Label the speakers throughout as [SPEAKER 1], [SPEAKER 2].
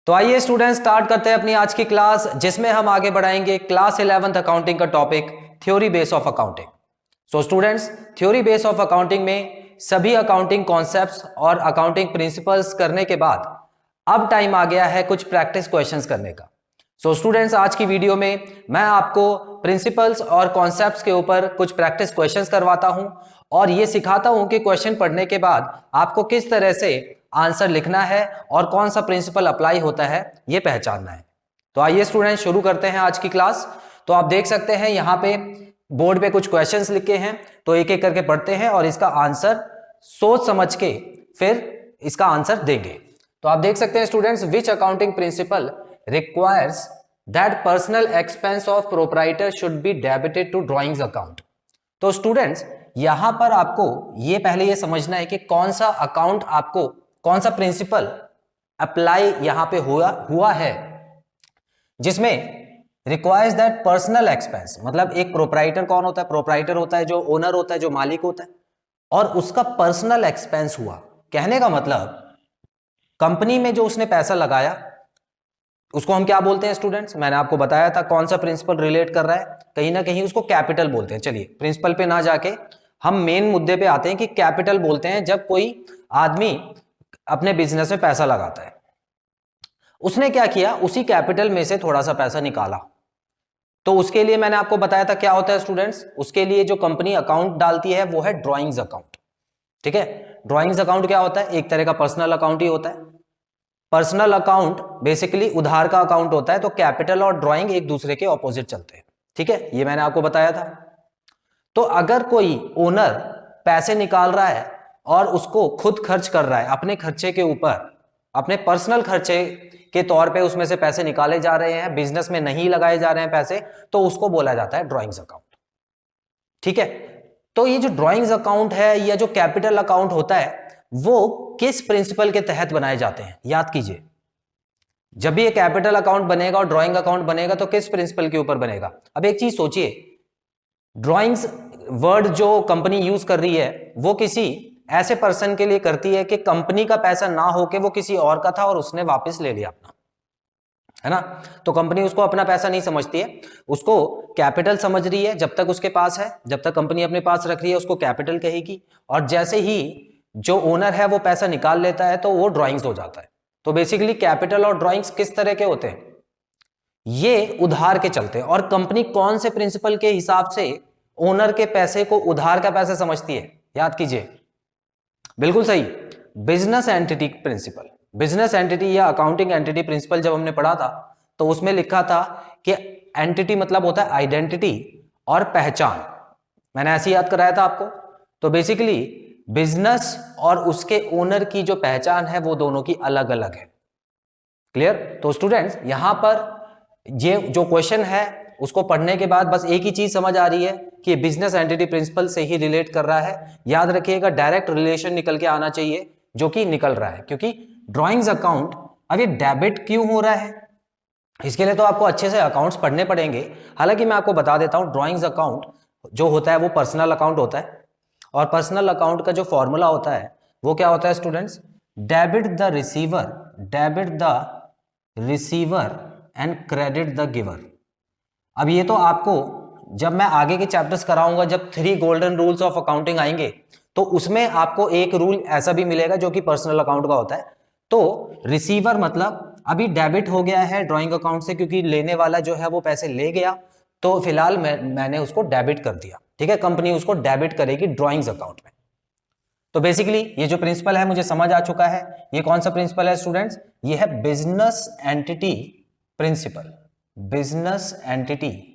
[SPEAKER 1] तो आइए students start करते हैं अपनी आज की क्लास, जिसमें हम आगे बढ़ाएंगे क्लास 11th अकाउंटिंग का topic theory base of accounting. So students, theory base of accounting में सभी अकाउंटिंग कॉन्सेप्ट्स और अकाउंटिंग प्रिंसिपल्स करने के बाद अब टाइम आ गया है कुछ प्रैक्टिस क्वेश्चंस करने का। सो स्टूडेंट्स, आज की वीडियो में मैं आपको प्रिंसिपल्स और कॉन्सेप्ट्स के ऊपर कुछ प्रैक्टिस क्वेश्चंस करवाता हूं और ये सिखाता हूं कि क्वेश्चन पढ़ने के बाद आपको किस तरह से आंसर लिखना है और कौन सा प्रिंसिपल अप्लाई होता है ये पहचानना है। तो आइए स्टूडेंट शुरू करते हैं आज की क्लास। तो आप देख सकते हैं यहाँ पे बोर्ड पे कुछ क्वेश्चंस लिखे हैं, तो एक एक करके पढ़ते हैं और इसका आंसर सोच समझ के फिर इसका आंसर देंगे। तो आप देख सकते हैं students, which accounting principle requires that personal expense of proprietor should be debited to drawings account. तो स्टूडेंट्स, यहां पर आपको ये पहले ये समझना है कि कौन सा अकाउंट आपको कौन सा प्रिंसिपल अप्लाई यहां पे हुआ है जिसमें रिक्वायर्स दैट पर्सनल एक्सपेंस, मतलब एक प्रोप्राइटर कौन होता है? प्रोप्राइटर होता है जो ओनर होता है, जो मालिक होता है, और उसका पर्सनल एक्सपेंस हुआ। कहने का मतलब कंपनी में जो उसने पैसा लगाया उसको हम क्या बोलते हैं स्टूडेंट्स? मैंने आपको बताया था कौन सा प्रिंसिपल रिलेट कर रहा है, कहीं ना कहीं उसको कैपिटल बोलते हैं। चलिए प्रिंसिपल पे ना जाके हम मेन मुद्दे पे आते हैं कि कैपिटल बोलते हैं जब कोई आदमी अपने बिजनेस में पैसा लगाता है। उसने क्या किया, उसी कैपिटल में से थोड़ा सा पैसा निकाला, तो उसके लिए मैंने आपको बताया था क्या होता है स्टूडेंट्स, उसके लिए जो कंपनी अकाउंट डालती है वो है ड्रॉइंग्स अकाउंट। ठीक है, ड्रॉइंग्स अकाउंट क्या होता है? एक तरह का पर्सनल अकाउंट ही होता है। पर्सनल अकाउंट बेसिकली उधार का अकाउंट होता है, तो कैपिटल और ड्रॉइंग एक दूसरे के ऑपोजिट चलते हैं। ठीक है, ये मैंने आपको बताया था। तो अगर कोई ओनर पैसे निकाल रहा है और उसको खुद खर्च कर रहा है अपने खर्चे के ऊपर, अपने पर्सनल खर्चे के तौर पे उसमें से पैसे निकाले जा रहे हैं, बिजनेस में नहीं लगाए जा रहे हैं पैसे, तो उसको बोला जाता है ड्रॉइंग्स अकाउंट। ठीक है, तो ये जो ड्रॉइंग्स अकाउंट है या जो कैपिटल अकाउंट होता है वो किस प्रिंसिपल के तहत बनाए जाते हैं? याद कीजिए, जब भी ये कैपिटल अकाउंट बनेगा और ड्रॉइंग अकाउंट बनेगा तो किस प्रिंसिपल के ऊपर बनेगा? अब एक चीज सोचिए, ड्रॉइंग्स वर्ड जो कंपनी यूज कर रही है वो किसी ऐसे पर्सन के लिए करती है कि कंपनी का पैसा ना होके वो किसी और का था और उसने वापस ले लिया अपना, है ना? तो कंपनी उसको अपना पैसा नहीं समझती है, उसको कैपिटल समझ रही है। जब तक उसके पास है, जब तक कंपनी अपने पास रख रही है उसको कैपिटल कहेगी, और जैसे ही जो ओनर है वो पैसा निकाल लेता है तो वो ड्रॉइंग्स हो जाता है। तो बेसिकली कैपिटल और ड्रॉइंग्स किस तरह के होते हैं? ये उधार के चलते हैं। और कंपनी कौन से प्रिंसिपल के हिसाब से ओनर के पैसे को उधार का पैसा समझती है? याद कीजिए, बिल्कुल सही, business entity principle. Business entity या अकाउंटिंग एंटिटी प्रिंसिपल जब हमने पढ़ा था तो उसमें लिखा था कि एंटिटी मतलब होता है आइडेंटिटी और पहचान। मैंने ऐसे याद कराया था आपको। तो बेसिकली बिजनेस और उसके ओनर की जो पहचान है वो दोनों की अलग अलग है। क्लियर? तो स्टूडेंट्स, यहां पर ये जो क्वेश्चन है उसको पढ़ने के बाद बस एक ही चीज समझ आ रही है कि बिजनेस एंटिटी प्रिंसिपल से ही रिलेट कर रहा है। याद रखिएगा, डायरेक्ट रिलेशन निकल के आना चाहिए, जो कि निकल रहा है, क्योंकि ड्रॉइंग्स अकाउंट अब ये डेबिट क्यों हो रहा है इसके लिए तो आपको अच्छे से अकाउंट्स पढ़ने पड़ेंगे। हालांकि मैं आपको बता देता हूं, ड्रॉइंग्स अकाउंट जो होता है वो पर्सनल अकाउंट होता है, और पर्सनल अकाउंट का जो फॉर्मूला होता है वो क्या होता है students? Debit the receiver and credit the giver. अब ये तो आपको जब मैं आगे के चैप्टर्स कराऊंगा, जब 3 गोल्डन रूल्स ऑफ अकाउंटिंग आएंगे, तो उसमें आपको एक रूल ऐसा भी मिलेगा जो कि पर्सनल अकाउंट का होता है। तो रिसीवर मतलब अभी डेबिट हो गया है ड्राइंग अकाउंट से, क्योंकि लेने वाला जो है वो पैसे ले गया, तो फिलहाल मैंने उसको डेबिट कर दिया। ठीक है, कंपनी उसको डेबिट करेगी ड्राइंग्स अकाउंट में। तो बेसिकली ये जो प्रिंसिपल है मुझे समझ आ चुका है। ये कौन सा प्रिंसिपल है स्टूडेंट्स? ये है business entity principle. Business entity,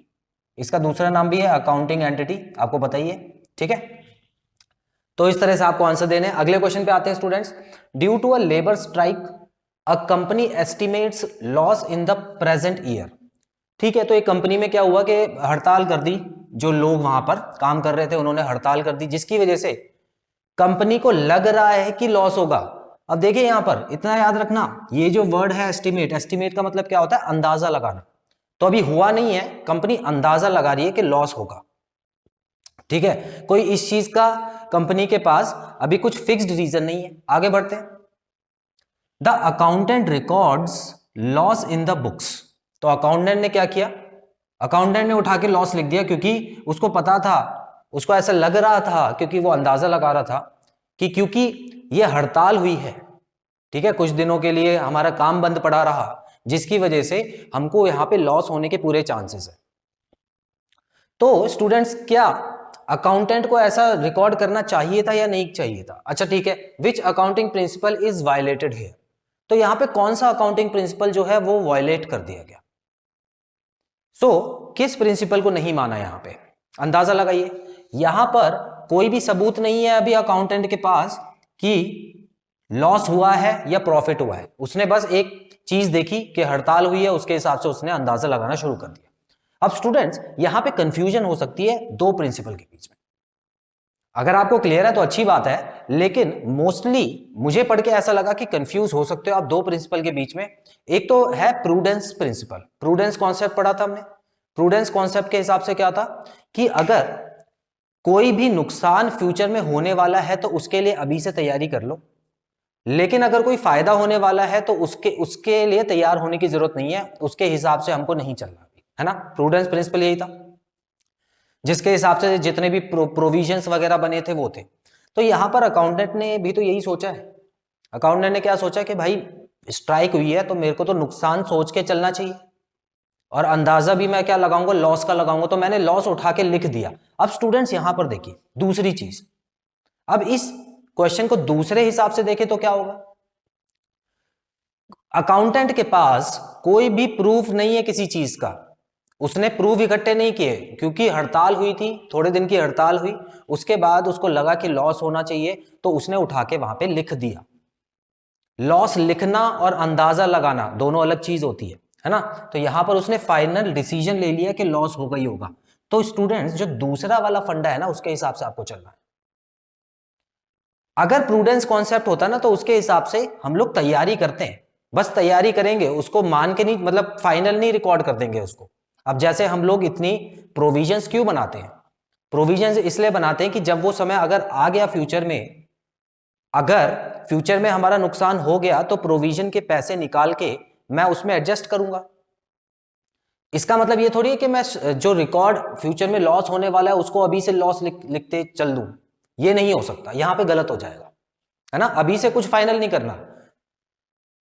[SPEAKER 1] इसका दूसरा नाम भी है अकाउंटिंग एंटिटी, आपको बताइए। ठीक है, तो इस तरह से आपको आंसर देने। अगले क्वेश्चन पे आते हैं students. Due to a labour strike a company estimates loss in the present year. ठीक है, तो एक कंपनी में क्या हुआ कि हड़ताल कर दी, जो लोग वहां पर काम कर रहे थे उन्होंने हड़ताल कर दी, जिसकी वजह से कंपनी को लग रहा है कि लॉस होगा। अब देखिए यहां पर इतना याद रखना, ये जो वर्ड है एस्टिमेट, एस्टिमेट का मतलब क्या होता है? अंदाजा लगाना। तो अभी हुआ नहीं है, कंपनी अंदाजा लगा रही है कि लॉस होगा। ठीक है, कोई इस चीज का कंपनी के पास अभी कुछ फिक्स्ड रीजन नहीं है। आगे बढ़ते हैं। The accountant records loss in the books. तो अकाउंटेंट ने क्या किया, अकाउंटेंट ने उठा के लॉस लिख दिया, क्योंकि उसको पता था, उसको ऐसा लग रहा था, क्योंकि वो अंदाजा लगा रहा था कि क्योंकि ये हड़ताल हुई है, ठीक है, कुछ दिनों के लिए हमारा काम बंद पड़ा रहा, जिसकी वजह से हमको यहां पे लॉस होने के पूरे चांसेस है। तो स्टूडेंट्स, क्या अकाउंटेंट को ऐसा रिकॉर्ड करना चाहिए था या नहीं चाहिए था? अच्छा ठीक है, which accounting principle is violated here. तो यहां पे कौन सा अकाउंटिंग प्रिंसिपल जो है वो वायलेट कर दिया गया? किस प्रिंसिपल को नहीं माना यहां पे? अंदाजा लगाइए। यहां पर कोई भी सबूत नहीं है अभी अकाउंटेंट के पास कि लॉस हुआ है या प्रॉफिट हुआ है। उसने बस एक चीज देखी कि हड़ताल हुई है, उसके हिसाब से उसने अंदाजा लगाना शुरू कर दिया। अब स्टूडेंट्स, यहां पे कंफ्यूजन हो सकती है दो प्रिंसिपल के बीच में। अगर आपको क्लियर है तो अच्छी बात है, लेकिन मोस्टली मुझे पढ़ के ऐसा लगा कि कंफ्यूज हो सकते हो आप दो प्रिंसिपल के बीच में। एक तो है प्रूडेंस प्रिंसिपल। प्रूडेंस कॉन्सेप्ट पढ़ा था हमने। प्रूडेंस कॉन्सेप्ट के हिसाब से क्या था कि अगर कोई भी नुकसान फ्यूचर में होने वाला है तो उसके लिए अभी से तैयारी कर लो, लेकिन अगर कोई फायदा होने वाला है तो उसके लिए तैयार होने की जरूरत नहीं है, उसके हिसाब से हमको नहीं चलना, है ना। प्रूडेंस प्रिंसिपल यही था, जिसके हिसाब से जितने भी प्रोविजंस वगैरह बने थे वो थे। तो यहां पर अकाउंटेंट ने भी तो यही सोचा है। अकाउंटेंट ने क्या सोचा कि भाई स्ट्राइक हुई है तो मेरे को तो नुकसान सोच के चलना चाहिए, और अंदाजा भी मैं क्या लगाऊंगा, लॉस का लगाऊंगा। तो मैंने लॉस उठा के लिख दिया। अब स्टूडेंट्स यहां पर देखिए दूसरी चीज, अब इस क्वेश्चन को दूसरे हिसाब से देखें तो क्या होगा। अकाउंटेंट के पास कोई भी प्रूफ नहीं है किसी चीज का, उसने प्रूफ इकट्ठे नहीं किए, क्योंकि हड़ताल हुई थी, थोड़े दिन की हड़ताल हुई, उसके बाद उसको लगा कि लॉस होना चाहिए तो उसने उठा के वहां पे लिख दिया। लॉस लिखना और अंदाजा लगाना दोनों अलग चीज होती है ना। तो यहां पर उसने फाइनल डिसीजन ले लिया कि लॉस होगा ही होगा। तो स्टूडेंट्स, जो दूसरा वाला फंडा है ना, उसके हिसाब से आपको चलना है। अगर प्रूडेंस कॉन्सेप्ट होता ना तो उसके हिसाब से हम लोग तैयारी करते हैं, बस तैयारी करेंगे, उसको मान के नहीं, मतलब फाइनल नहीं रिकॉर्ड कर देंगे उसको। अब जैसे हम लोग इतनी प्रोविजंस क्यों बनाते हैं? प्रोविजंस इसलिए बनाते हैं कि जब वो समय अगर आ गया फ्यूचर में, अगर फ्यूचर में हमारा नुकसान हो गया तो प्रोविजन के पैसे निकाल के मैं उसमें एडजस्ट करूंगा। इसका मतलब ये थोड़ी है कि मैं जो रिकॉर्ड फ्यूचर में लॉस होने वाला है उसको अभी से लॉस लिखते चल दूं। ये नहीं हो सकता, यहां पे गलत हो जाएगा, है ना। अभी से कुछ फाइनल नहीं करना।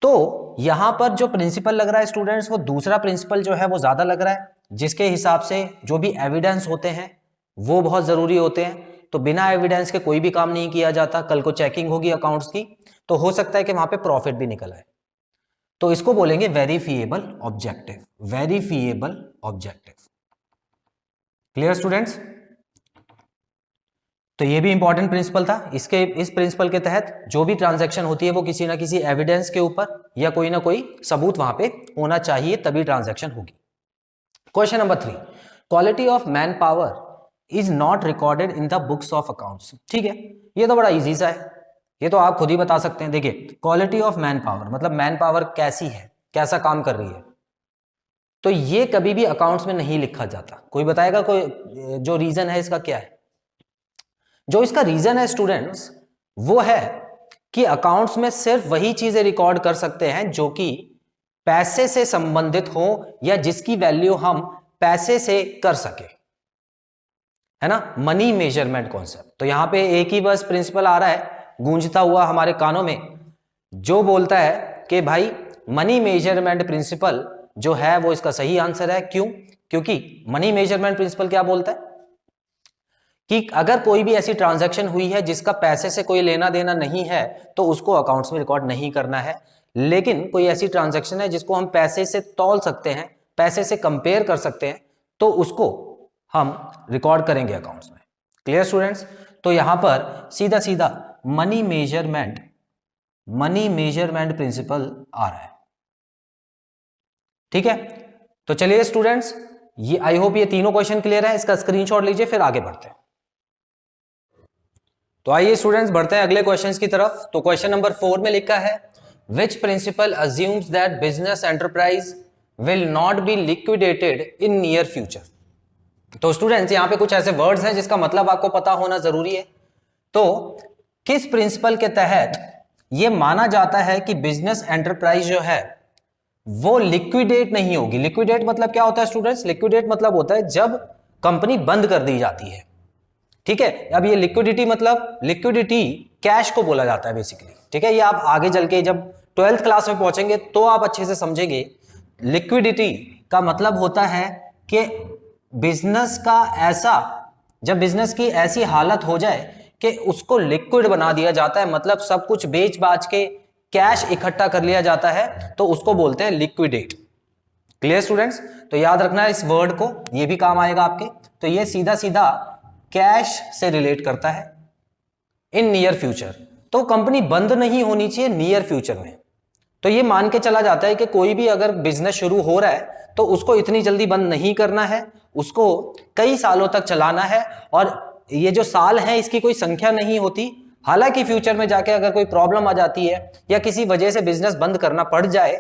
[SPEAKER 1] तो यहां पर जो प्रिंसिपल लग रहा है स्टूडेंट्स, वो दूसरा प्रिंसिपल जो है वो ज्यादा लग रहा है, जिसके हिसाब से जो भी एविडेंस होते हैं वो बहुत जरूरी होते हैं। तो बिना एविडेंस के कोई भी काम नहीं किया जाता। कल को चेकिंग होगी अकाउंट्स की, तो हो सकता है कि वहां पे प्रॉफिट भी निकल आए। तो इसको बोलेंगे verifiable objective. Verifiable objective. Clear students? तो ये भी इंपॉर्टेंट प्रिंसिपल था। इस प्रिंसिपल के तहत जो भी ट्रांजैक्शन होती है वो किसी ना किसी एविडेंस के ऊपर या कोई ना कोई सबूत वहां पे होना चाहिए, तभी ट्रांजैक्शन होगी। Question number 3, quality of man power is not recorded in the books of accounts. ठीक है, ये तो बड़ा इजी सा है, ये तो आप खुद ही बता सकते हैं। देखिए, क्वालिटी ऑफ मैन पावर मतलब मैन पावर कैसी है, कैसा काम कर रही है, तो ये कभी भी अकाउंट्स में नहीं लिखा जाता। कोई बताएगा कोई जो रीजन है इसका क्या है? जो इसका रीजन है स्टूडेंट्स, वो है कि अकाउंट्स में सिर्फ वही चीजें रिकॉर्ड कर सकते हैं जो कि पैसे से संबंधित हो या जिसकी वैल्यू हम पैसे से कर सके, है ना। Money measurement concept. तो यहां पे एक ही बस प्रिंसिपल आ रहा है गूंजता हुआ हमारे कानों में, जो बोलता है कि भाई मनी मेजरमेंट प्रिंसिपल जो है वो इसका सही आंसर है। क्यों? क्योंकि मनी मेजरमेंट प्रिंसिपल क्या बोलता है कि अगर कोई भी ऐसी ट्रांजैक्शन हुई है जिसका पैसे से कोई लेना देना नहीं है तो उसको अकाउंट्स में रिकॉर्ड नहीं करना है। लेकिन कोई ऐसी ट्रांजैक्शन है जिसको हम पैसे से तौल सकते हैं, पैसे से कंपेयर कर सकते हैं, तो उसको हम रिकॉर्ड करेंगे अकाउंट्स में। Clear students? तो यहां पर सीधा सीधा मनी मेजरमेंट प्रिंसिपल आ रहा है। ठीक है, तो चलिए स्टूडेंट्स, ये आई होप ये तीनों क्वेश्चन क्लियर है। इसका स्क्रीनशॉट लीजिए, फिर आगे बढ़ते हैं। तो आइए स्टूडेंट्स बढ़ते हैं अगले क्वेश्चंस की तरफ। तो क्वेश्चन नंबर 4 में लिखा है, which principle assumes that business enterprise will not be liquidated in near future. तो स्टूडेंट्स, यहां पे कुछ ऐसे वर्ड्स हैं जिसका मतलब आपको पता होना जरूरी है। तो किस प्रिंसिपल के तहत यह माना जाता है कि बिजनेस एंटरप्राइज जो है वो लिक्विडेट नहीं होगी। लिक्विडेट मतलब क्या होता है स्टूडेंट्स? लिक्विडेट मतलब होता है जब कंपनी बंद कर दी जाती है, ठीक है। अब ये लिक्विडिटी मतलब, लिक्विडिटी कैश को बोला जाता है बेसिकली, ठीक है। ये आप आगे चल के जब 12th क्लास में पहुंचेंगे तो आप अच्छे से समझेंगे। लिक्विडिटी का मतलब होता है कि बिजनेस का ऐसा, जब बिजनेस की ऐसी हालत हो जाए कि उसको लिक्विड बना दिया जाता है, मतलब सब कुछ बेच बाच के कैश इकट्ठा कर लिया जाता है, तो उसको बोलते हैं लिक्विडेट। Clear students? तो याद रखना है इस वर्ड को, ये भी काम आएगा आपके। तो ये सीधा सीधा कैश से रिलेट करता है इन नियर फ्यूचर। तो कंपनी बंद नहीं होनी चाहिए नियर फ्यूचर में। तो ये मान के चला जाता है कि कोई भी अगर बिजनेस शुरू हो रहा है तो उसको इतनी जल्दी बंद नहीं करना है, उसको कई सालों तक चलाना है, और ये जो साल है इसकी कोई संख्या नहीं होती। हालांकि फ्यूचर में जाके अगर कोई प्रॉब्लम आ जाती है या किसी वजह से बिजनेस बंद करना पड़ जाए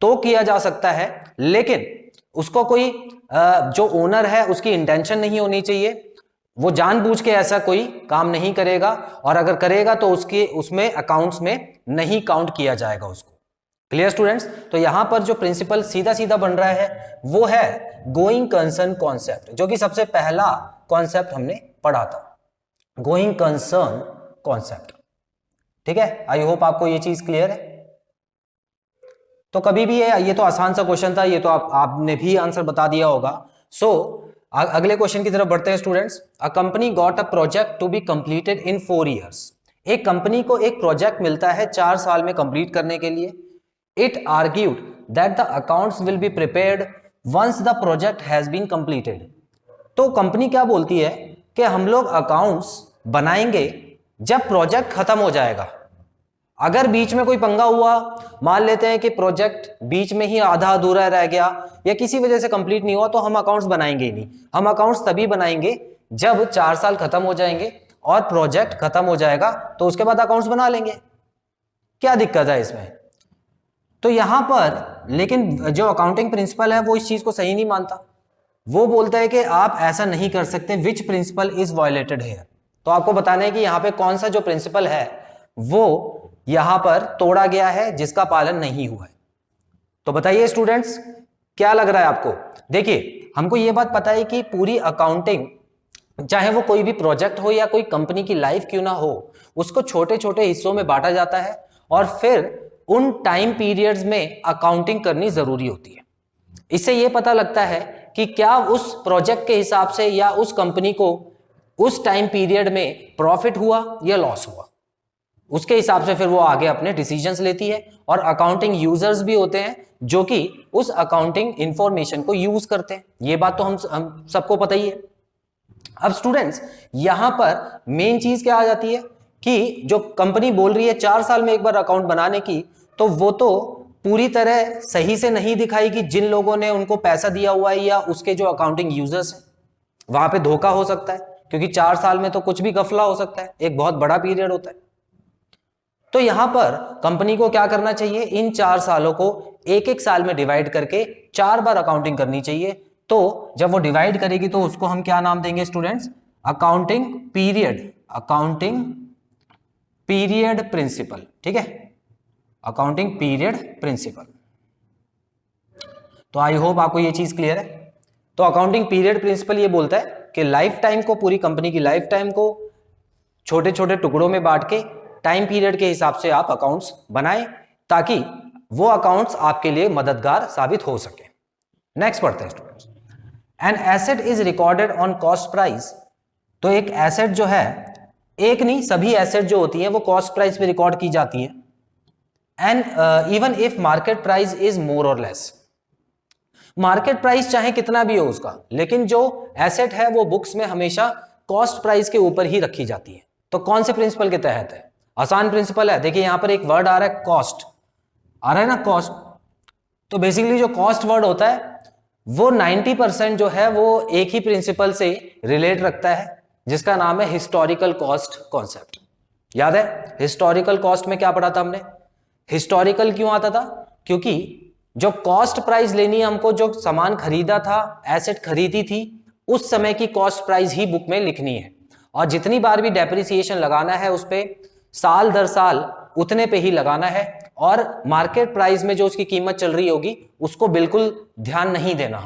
[SPEAKER 1] तो किया जा सकता है, लेकिन उसको कोई जो ओनर है उसकी इंटेंशन नहीं होनी चाहिए, वो जानबूझ के ऐसा कोई काम नहीं करेगा, और अगर करेगा तो उसके उसमें अकाउंट्स में नहीं काउंट किया जाएगा उसको। Clear students? तो यहां पर जो प्रिंसिपल सीधा सीधा बन रहा है वो है गोइंग कंसर्न कॉन्सेप्ट, जो कि सबसे पहला कॉन्सेप्ट हमने पढ़ा था, गोइंग कंसर्न कॉन्सेप्ट, ठीक है। आई होप आपको ये चीज क्लियर है। तो कभी भी ये तो आसान सा क्वेश्चन था, ये तो आपने भी आंसर बता दिया होगा। सो अगले क्वेश्चन की तरफ बढ़ते हैं students. A company got a project to be completed in 4 years। एक कंपनी को एक प्रोजेक्ट मिलता है 4 साल में कंप्लीट करने के लिए। It argued that the accounts will be prepared once the project has been completed. तो कंपनी क्या बोलती है कि हम लोग अकाउंट्स बनाएंगे जब प्रोजेक्ट खत्म हो जाएगा। अगर बीच में कोई पंगा हुआ, मान लेते हैं कि प्रोजेक्ट बीच में ही आधा अधूरा रह गया या किसी वजह से कंप्लीट नहीं हुआ, तो हम अकाउंट्स बनाएंगे ही नहीं। हम अकाउंट्स तभी बनाएंगे जब 4 साल खत्म हो जाएंगे और प्रोजेक्ट खत्म हो जाएगा, तो उसके बाद अकाउंट्स बना लेंगे। क्या दिक्कत है इसमें? तो यहां पर लेकिन जो अकाउंटिंग प्रिंसिपल है वो इस चीज को सही नहीं मानता। वो बोलता है कि आप ऐसा नहीं कर सकते, which principle is violated here. तो आपको बताना है कि यहां पे कौन सा जो प्रिंसिपल है वो यहां पर तोड़ा गया है, जिसका पालन नहीं हुआ है। तो बताइए स्टूडेंट्स, क्या लग रहा है आपको? देखिए, हमको यह बात पता है कि पूरी अकाउंटिंग, चाहे वो कोई भी प्रोजेक्ट हो या कोई कंपनी की लाइफ क्यों ना हो, उसको छोटे छोटे हिस्सों में बांटा जाता है और फिर उन टाइम पीरियड्स में अकाउंटिंग करनी जरूरी होती है। इससे यह पता लगता है कि क्या उस प्रोजेक्ट के हिसाब से या उस कंपनी को उस टाइम पीरियड में प्रॉफिट हुआ या लॉस हुआ। उसके हिसाब से फिर वो आगे अपने डिसीजंस लेती है, और अकाउंटिंग यूजर्स भी होते हैं जो कि उस अकाउंटिंग इंफॉर्मेशन को यूज करते हैं। ये बात तो हम सबको पता ही है। अब स्टूडेंट्स, यहां पर मेन चीज क्या आ जाती है कि जो कंपनी बोल रही है 4 साल में एक बार अकाउंट बनाने की, तो वो तो पूरी तरह सही से नहीं दिखाएगी। जिन लोगों ने उनको पैसा दिया हुआ है या उसके जो अकाउंटिंग यूजर्स हैं, वहां पे धोखा हो सकता है, क्योंकि 4 साल में तो कुछ भी गफला हो सकता है, एक बहुत बड़ा पीरियड होता है। तो यहां पर कंपनी को क्या करना चाहिए? इन 4 सालों को एक एक साल में डिवाइड करके 4 बार अकाउंटिंग करनी चाहिए। तो जब वो डिवाइड करेगी तो उसको हम क्या नाम देंगे students? Accounting period, accounting period principle, ठीक है, अकाउंटिंग पीरियड प्रिंसिपल। तो आई होप आपको ये चीज क्लियर है। तो अकाउंटिंग पीरियड प्रिंसिपल ये बोलता है कि लाइफ टाइम को, पूरी कंपनी की लाइफ टाइम को छोटे छोटे टुकड़ों में बांट के टाइम पीरियड के हिसाब से आप अकाउंट्स बनाएं, ताकि वो अकाउंट्स आपके लिए मददगार साबित हो सके। नेक्स्ट पढ़ते हैं students. An asset is recorded on cost price. तो एक एसेट जो है, एक नहीं सभी एसेट जो होती हैं वो कॉस्ट प्राइस पे रिकॉर्ड की जाती है। And even if market price is more और लेस, मार्केट प्राइस चाहे कितना भी हो उसका, लेकिन जो एसेट है वो बुक्स में हमेशा कॉस्ट प्राइस के ऊपर ही रखी जाती है। तो कौन से प्रिंसिपल के तहत है? आसान प्रिंसिपल है। देखिए यहां पर एक वर्ड आ रहा है कॉस्ट, आ रहा है ना कॉस्ट। तो बेसिकली जो कॉस्ट वर्ड होता है वो 90% जो है वो एक ही प्रिंसिपल से रिलेट रखता है, जिसका नाम है हिस्टोरिकल कॉस्ट कॉन्सेप्ट। याद है हिस्टोरिकल कॉस्ट में क्या पढ़ा था हमने? हिस्टोरिकल क्यों आता था? क्योंकि जो कॉस्ट प्राइस लेनी है हमको, जो सामान खरीदा था, एसेट खरीदी थी, उस समय की कॉस्ट प्राइस ही बुक में लिखनी है, और जितनी बार भी डेप्रिसिएशन लगाना है उस पर साल दर साल उतने पे ही लगाना है और मार्केट प्राइस में जो उसकी कीमत चल रही होगी उसको बिल्कुल ध्यान नहीं देना।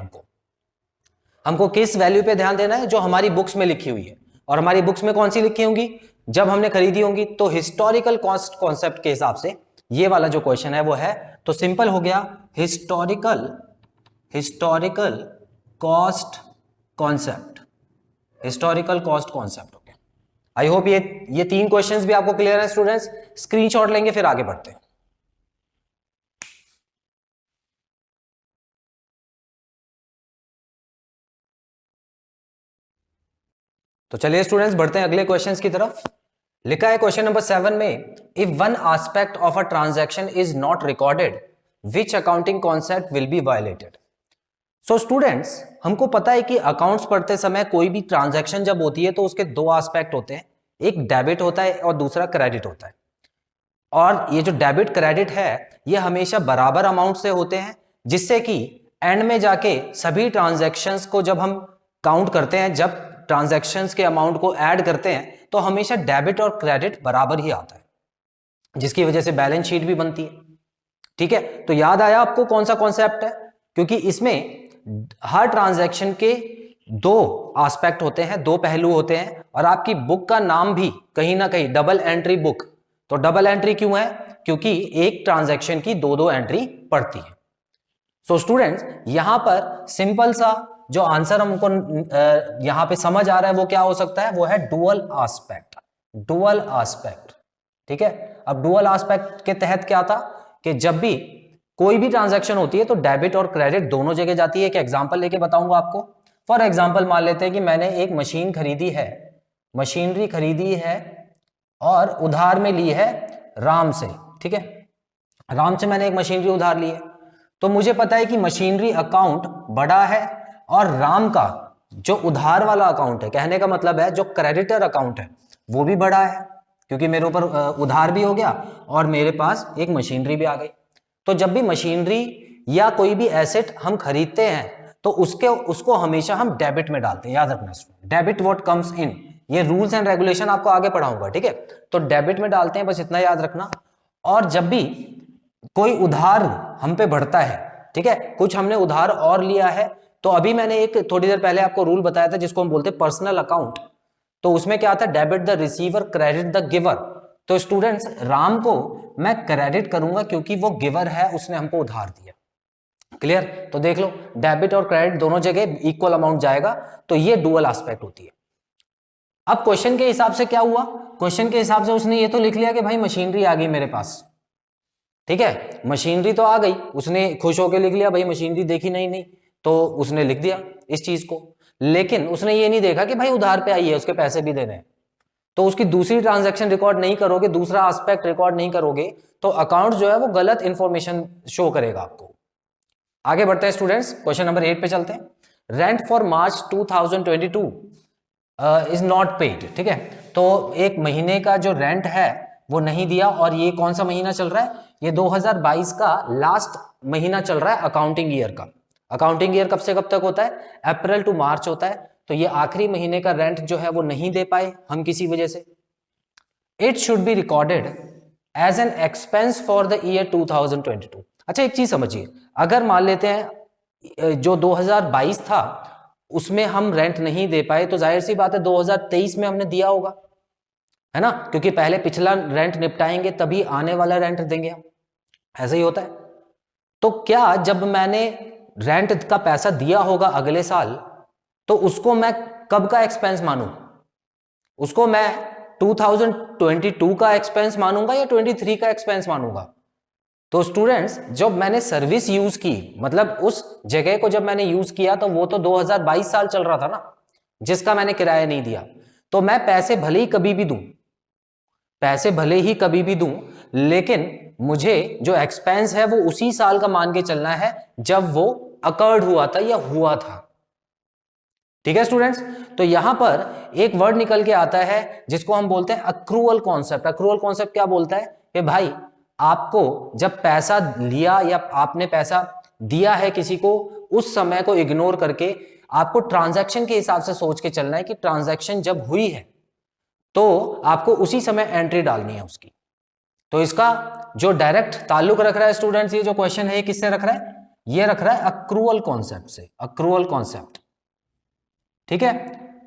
[SPEAKER 1] हमको किस वैल्यू पे ध्यान देना है? जो हमारी बुक्स में लिखी हुई है। और हमारी बुक्स में कौन सी लिखी होंगी? जब हमने खरीदी होंगी। तो हिस्टोरिकल कॉस्ट कॉन्सेप्ट के हिसाब से ये वाला जो क्वेश्चन है वो है, तो सिंपल हो गया, historical cost concept, historical cost concept हो गया। आई होप ये 3 क्वेश्चंस भी आपको क्लियर है स्टूडेंट्स। स्क्रीनशॉट लेंगे फिर आगे बढ़ते हैं। तो चलिए स्टूडेंट्स बढ़ते हैं अगले क्वेश्चंस की तरफ। लिखा है क्वेश्चन नंबर 7 में, if one aspect of a transaction is not recorded which accounting concept will be violated. So students, हमको पता है कि अकाउंट्स पढ़ते समय कोई भी ट्रांजैक्शन जब होती है तो उसके 2 एस्पेक्ट होते हैं, एक डेबिट होता है और दूसरा क्रेडिट होता है। और ये जो डेबिट क्रेडिट है ये हमेशा बराबर अमाउंट से होते हैं, जिससे कि एंड में जाके सभी ट्रांजैक्शंस को जब हम काउंट करते हैं, जब ट्रांजैक्शंस के अमाउंट को ऐड करते हैं तो हमेशा डेबिट और क्रेडिट बराबर ही आता है, जिसकी वजह से बैलेंस शीट भी बनती है। ठीक है, तो याद आया आपको कौन सा कॉन्सेप्ट है? क्योंकि इसमें हर ट्रांजैक्शन के 2 एस्पेक्ट होते हैं, 2 पहलू होते हैं, और आपकी बुक का नाम भी कहीं ना कहीं डबल एंट्री बुक। तो डबल एंट्री क्यों है? क्योंकि एक ट्रांजैक्शन की 2 एंट्री पड़ती है। सो स्टूडेंट्स, यहां पर सिंपल सा जो आंसर हमको यहां पे समझ आ रहा है वो क्या हो सकता है? वो है डुअल एस्पेक्ट। डुअल एस्पेक्ट, ठीक है। अब डुअल एस्पेक्ट के तहत क्या था कि जब भी कोई भी ट्रांजैक्शन होती है तो डेबिट और क्रेडिट दोनों जगह जाती है। एक एग्जांपल लेके बताऊंगा आपको। फॉर एग्जांपल मान लेते हैं कि मैंने एक मशीन खरीदी है, मशीनरी खरीदी है और उधार में ली है राम से। ठीक है, राम से मैंने एक मशीनरी उधार ली है, तो मुझे पता है कि मशीनरी अकाउंट बड़ा है और राम का जो उधार वाला अकाउंट है, कहने का मतलब है जो क्रेडिटर अकाउंट है वो भी बड़ा है, क्योंकि मेरे ऊपर उधार भी हो गया और मेरे पास एक मशीनरी भी आ गई। तो जब भी मशीनरी या कोई भी एसेट हम खरीदते हैं तो उसको हमेशा हम डेबिट में डालते हैं। याद रखना, डेबिट व्हाट कम्स इन, ये रूल्स एंड रेगुलेशन आपको आगे पढ़ाऊंगा। ठीक है, तो डेबिट में डालते हैं, बस इतना याद रखना। और जब भी कोई उधार हम पे बढ़ता है, ठीक है, कुछ हमने उधार और लिया है, तो अभी मैंने एक थोड़ी देर पहले आपको रूल बताया था जिसको हम बोलते हैं पर्सनल अकाउंट। तो उसमें क्या था? Debit the receiver, credit the giver. तो स्टूडेंट्स, राम को मैं क्रेडिट करूंगा क्योंकि वो गिवर है, उसने हमको उधार दिया। क्लियर? तो देख लो, डेबिट और क्रेडिट दोनों जगह इक्वल अमाउंट जाएगा, तो ये डुअल एस्पेक्ट होती है। अब क्वेश्चन के हिसाब से क्या हुआ? क्वेश्चन के हिसाब से उसने ये तो लिख लिया कि भाई मशीनरी आ गई मेरे पास। ठीक है, मशीनरी तो आ गई, उसने खुश होकर लिख लिया भाई मशीनरी देखी नहीं, तो उसने लिख दिया इस चीज को। लेकिन उसने ये नहीं देखा कि भाई उधार पे आई है, उसके पैसे भी देने हैं। तो उसकी दूसरी ट्रांजैक्शन रिकॉर्ड नहीं करोगे, दूसरा एस्पेक्ट रिकॉर्ड नहीं करोगे, तो अकाउंट जो है वो गलत इंफॉर्मेशन शो करेगा आपको। आगे बढ़ते हैं स्टूडेंट्स, क्वेश्चन नंबर 8 पे चलते हैं। Rent for March 2022 is not paid. ठीक है, तो एक महीने का जो रेंट है वो नहीं दिया, और ये कौन सा महीना चल रहा है? ये 2022 का लास्ट महीना चल रहा है अकाउंटिंग ईयर का। अकाउंटिंग ईयर कब से कब तक होता है? अप्रैल टू मार्च होता है। तो ये आखिरी महीने का रेंट जो है वो नहीं दे पाए हम किसी वजह से। It should be recorded as an expense for the year 2022। अच्छा, एक चीज समझिए, अगर मान लेते हैं जो 2022 था उसमें हम रेंट नहीं दे पाए, तो जाहिर सी बात है 2023 में हमने दिया होगा, है ना, क्योंकि पहले पिछला रेंट निपटाएंगे तभी आने वाला रेंट देंगे हम, ऐसा ही होता है। तो क्या जब मैंने रेंट का पैसा दिया होगा अगले साल, तो उसको मैं कब का एक्सपेंस मानूं? उसको मैं 2022 का एक्सपेंस मानूंगा या 23 का एक्सपेंस मानूंगा? तो स्टूडेंट्स, जब मैंने सर्विस यूज की, मतलब उस जगह को जब मैंने यूज किया, तो वो तो 2022 साल चल रहा था ना, जिसका मैंने किराया नहीं दिया। तो मैं पैसे भले ही कभी भी दूं, पैसे भले ही कभी भी दूं, लेकिन मुझे जो एक्सपेंस है वो उसी साल का मान के चलना है जब वो अकर्ड हुआ था या हुआ था। ठीक है स्टूडेंट्स, तो यहां पर एक वर्ड निकल के आता है जिसको हम बोलते हैं अक्रूअल कॉन्सेप्ट। अक्रूअल कॉन्सेप्ट क्या बोलता है कि भाई आपको जब पैसा लिया या आपने पैसा दिया है किसी को, उस समय को इग्नोर करके आपको ट्रांजैक्शन के हिसाब से सोच के चलना है कि ट्रांजैक्शन जब हुई है तो आपको उसी समय एंट्री डालनी है उसकी। तो इसका जो डायरेक्ट ताल्लुक रख रहा है स्टूडेंट्स, ये जो क्वेश्चन है ये किससे रख रहा है? ये रख रहा है अक्रूअल कॉन्सेप्ट से, अक्रूअल कॉन्सेप्ट। ठीक है,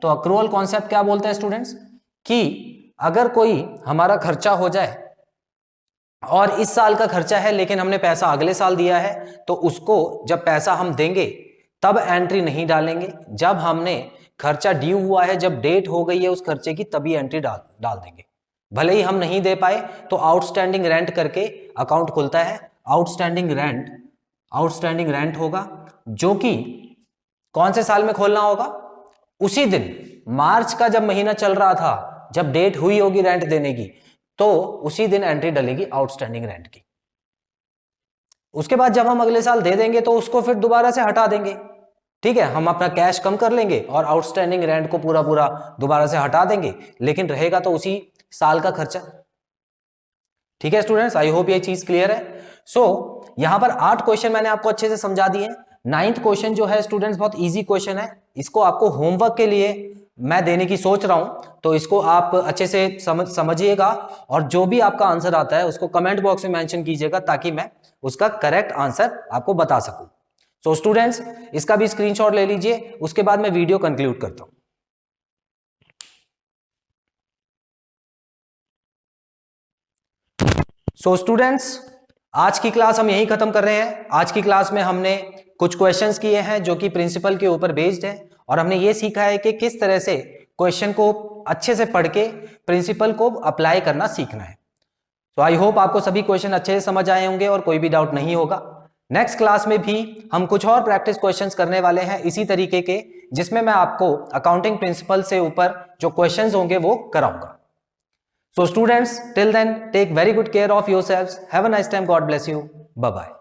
[SPEAKER 1] तो अक्रूअल कॉन्सेप्ट क्या बोलते हैं स्टूडेंट्स, कि अगर कोई हमारा खर्चा हो जाए और इस साल का खर्चा है लेकिन हमने पैसा अगले साल दिया है, तो उसको जब पैसा हम देंगे तब एंट्री नहीं डालेंगे, जब हमने खर्चा ड्यू हुआ है, जब डेट हो गई है उस खर्चे की, तभी एंट्री डाल देंगे। भले ही हम नहीं दे पाए तो आउटस्टैंडिंग रेंट करके अकाउंट खुलता है, आउटस्टैंडिंग रेंट होगा, जो कि कौन से साल में खोलना होगा? उसी दिन, मार्च का जब महीना चल रहा था, जब डेट हुई होगी रेंट देने की, तो उसी दिन एंट्री डलेगी आउटस्टैंडिंग रेंट की। उसके बाद जब हम अगले साल दे देंगे तो उसको फिर दोबारा से हटा देंगे। ठीक है, हम अपना कैश कम कर लेंगे और आउटस्टैंडिंग रेंट को पूरा दोबारा से हटा देंगे, लेकिन रहेगा तो उसी साल का खर्चा। ठीक है स्टूडेंट्स, आई होप ये चीज क्लियर है। सो यहां पर 8 क्वेश्चन मैंने आपको अच्छे से समझा दिए। 9th क्वेश्चन जो है स्टूडेंट्स बहुत इजी क्वेश्चन है, इसको आपको होमवर्क के लिए मैं देने की सोच रहा हूं, तो इसको आप अच्छे से समझिएगा और जो भी आपका आंसर आता है उसको कमेंट बॉक्स में मेंशन कीजिएगा, ताकि मैं उसका करेक्ट आंसर आपको बता सकूं। सो स्टूडेंट्स, इसका भी स्क्रीनशॉट ले लीजिए, उसके बाद मैं वीडियो कंक्लूड करता हूं। सो स्टूडेंट्स, आज की क्लास हम यही खत्म कर रहे हैं। आज की क्लास में हमने कुछ क्वेश्चंस किए हैं जो कि प्रिंसिपल के ऊपर बेस्ड है, और हमने ये सीखा है कि किस तरह से क्वेश्चन को अच्छे से पढ़ के प्रिंसिपल को अप्लाई करना सीखना है। तो आई होप आपको सभी क्वेश्चन अच्छे से समझ आए होंगे और कोई भी डाउट नहीं होगा। नेक्स्ट क्लास में भी हम कुछ और प्रैक्टिस क्वेश्चंस करने वाले हैं इसी तरीके के, जिसमें मैं आपको अकाउंटिंग प्रिंसिपल से ऊपर जो क्वेश्चंस होंगे वो कराऊंगा। So students, till then, take very good care of yourselves. Have a nice time. God bless you. Bye-bye.